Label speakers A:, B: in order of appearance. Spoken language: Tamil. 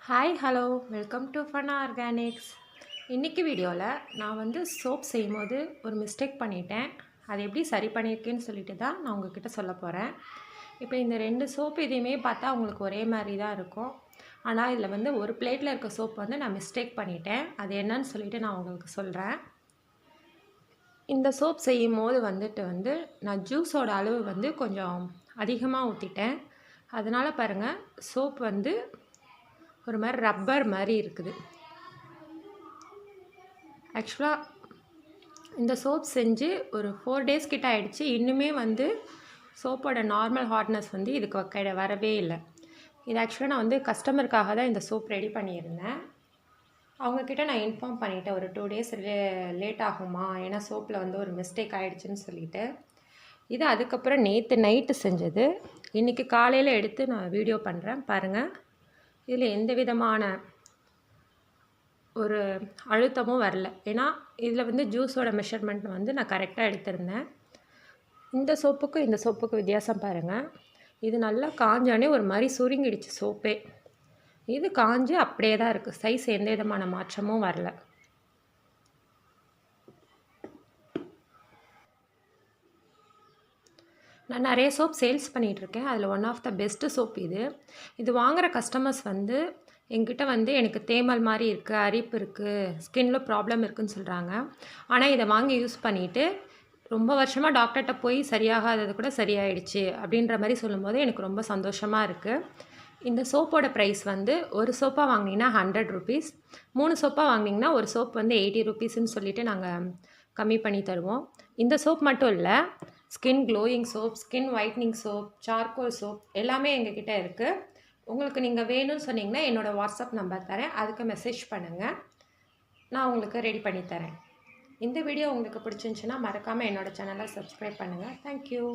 A: Hi hello welcome to fun organics. இன்றைக்கி வீடியோவில் நான் சோப் செய்யும்போது ஒரு மிஸ்டேக் பண்ணிட்டேன். அதை எப்படி சரி பண்ணியிருக்கேன்னு சொல்லிட்டு தான் நான் உங்ககிட்ட சொல்ல போகிறேன். இப்போ இந்த 2 சோப் இதையுமே பார்த்தா உங்களுக்கு ஒரே மாதிரி தான் இருக்கும். ஆனால் இதில் ஒரு பிளேட்டில் இருக்க சோப் நான் மிஸ்டேக் பண்ணிட்டேன். அது என்னன்னு சொல்லிட்டு நான் உங்களுக்கு சொல்கிறேன். இந்த சோப் செய்யும் போது நான் ஜூஸோட அளவு கொஞ்சம் அதிகமாக ஊற்றிட்டேன். அதனால் பாருங்கள், சோப் ஒரு மாதிரி ரப்பர் மாதிரி இருக்குது. ஆக்சுவலாக இந்த சோப் செஞ்சு ஒரு 4 டேஸ் கிட்ட ஆகிடுச்சு. இன்னுமே சோப்போட நார்மல் ஹாட்னஸ் இதுக்கு வரவே இல்லை. இது ஆக்சுவலாக நான் கஸ்டமருக்காக தான் இந்த சோப் ரெடி பண்ணியிருந்தேன். அவங்கக்கிட்ட நான் இன்ஃபார்ம் பண்ணிவிட்டேன், ஒரு 2 டேஸ் லேட் ஆகுமா, ஏன்னா சோப்பில் ஒரு மிஸ்டேக் ஆகிடுச்சின்னு சொல்லிவிட்டு. இது அதுக்கப்புறம் நேற்று நைட்டு செஞ்சது. இன்றைக்கி காலையில் எடுத்து நான் வீடியோ பண்ணுறேன் பாருங்கள். இதில் எந்த விதமான ஒரு அழுத்தமும் வரல. ஏன்னா இதில் ஜூஸோட மெஷர்மெண்ட் நான் கரெக்டாக எடுத்திருந்தேன். இந்த சோப்புக்கும் இந்த சோப்புக்கும் வித்தியாசம் பாருங்கள். இது நல்லா காஞ்சோடனே ஒரு மாதிரி சுருங்கிடுச்சு சோப்பே. இது காஞ்சு அப்படியே தான் இருக்குது. சைஸ் எந்த விதமான மாற்றமும் வரல. நான் நிறைய சோப் சேல்ஸ் பண்ணிகிட்ருக்கேன். அதில் one of the best soap இது. இது வாங்குகிற கஸ்டமர்ஸ் என்கிட்ட எனக்கு தேமல் மாதிரி இருக்குது, அரிப்பு இருக்குது, ஸ்கின்ல ப்ராப்ளம் இருக்குதுன்னு சொல்கிறாங்க. ஆனால் இதை வாங்கி யூஸ் பண்ணிவிட்டு ரொம்ப வருஷமாக டாக்டர்கிட்ட போய் சரியாகாதது கூட சரியாயிடுச்சு அப்படின்ற மாதிரி சொல்லும்போது எனக்கு ரொம்ப சந்தோஷமாக இருக்குது. இந்த சோப்போட ப்ரைஸ் ஒரு சோப்பாக வாங்கினீங்கன்னா 100 ருபீஸ், 3 சோப்பாக வாங்கினீங்கன்னா ஒரு சோப் 80 ருபீஸ்ன்னு சொல்லிவிட்டு நாங்கள் கம்மி பண்ணி தருவோம். இந்த சோப் மட்டும் இல்லை, skin glowing soap, skin whitening soap, charcoal soap எல்லாமே எங்ககிட்ட இருக்குது. உங்களுக்கு நீங்கள் வேணும்னு சொன்னீங்கன்னா என்னோடய வாட்ஸ்அப் நம்பர் தரேன், அதுக்கு மெசேஜ் பண்ணுங்கள், நான் உங்களுக்கு ரெடி பண்ணி தரேன். இந்த வீடியோ உங்களுக்கு பிடிச்சிருந்துச்சுன்னா மறக்காமல் என்னோடய சேனலை சப்ஸ்கிரைப் பண்ணுங்கள். தேங்க்யூ.